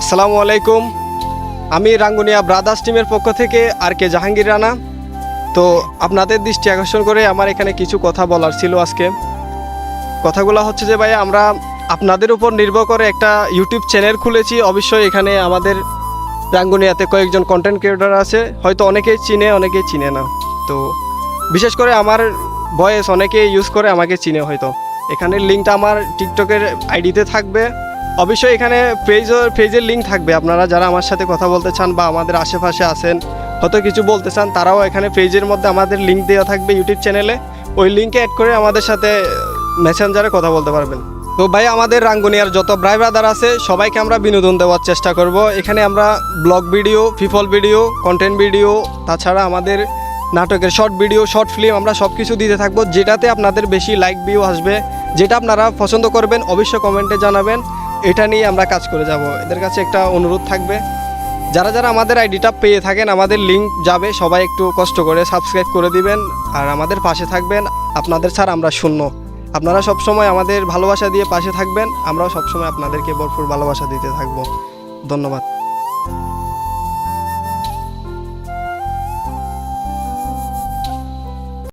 আসসালামু আলাইকুম। আমি রাঙ্গুনিয়া ব্রাদার্স টিমের পক্ষ থেকে আর কে জাহাঙ্গীর রানা। তো আপনাদের দৃষ্টি আকর্ষণ করে আমার এখানে কিছু কথা বলার ছিল আজকে। কথাগুলো হচ্ছে যে ভাই, আমরা আপনাদের উপর নির্ভর করে একটা ইউটিউব চ্যানেল খুলেছি। অবশ্যই এখানে আমাদের রাঙ্গুনিয়াতে কয়েকজন কন্টেন্ট ক্রিয়েটর আছে, হয়তো অনেকেই চিনে অনেকেই চিনে না। তো বিশেষ করে আমার ভয়েস অনেকে ইউজ করে, আমাকে চিনে হয়তো। এখানের লিঙ্কটা আমার টিকটকের আইডিতে থাকবে। অবশ্যই এখানে পেজের লিঙ্ক থাকবে। আপনারা যারা আমার সাথে কথা বলতে চান বা আমাদের আশেপাশে আছেন, হয়তো কিছু বলতে চান, তারাও এখানে পেজের মধ্যে আমাদের লিঙ্ক দেওয়া থাকবে ইউটিউব চ্যানেলে। ওই লিঙ্কে অ্যাড করে আমাদের সাথে মেসেঞ্জারে কথা বলতে পারবেন। তো ভাই, আমাদের রাঙ্গুনিয়ার যত ভাই ব্রাদার আছে সবাইকে আমরা বিনোদন দেওয়ার চেষ্টা করব। এখানে আমরা blog video, people video, content video, তাছাড়া আমাদের নাটকের শর্ট ভিডিও, শর্ট ফিল্ম, আমরা সব কিছু দিতে থাকবো, যেটাতে আপনাদের বেশি লাইক ভিউ আসবে, যেটা আপনারা পছন্দ করবেন অবশ্যই কমেন্টে জানাবেন। এটা নিয়ে আমরা কাজ করে যাব। এদের কাছে একটা অনুরোধ থাকবে, যারা যারা আমাদের আইডিটা পেয়ে থাকেন, আমাদের লিঙ্ক যাবে, সবাই একটু কষ্ট করে সাবস্ক্রাইব করে দিবেন আর আমাদের পাশে থাকবেন। আপনাদের ছাড়া আমরা শূন্য। আপনারা সবসময় আমাদের ভালোবাসা দিয়ে পাশে থাকবেন, আমরাও সবসময় আপনাদেরকে ভরপুর ভালোবাসা দিতে থাকবো। ধন্যবাদ।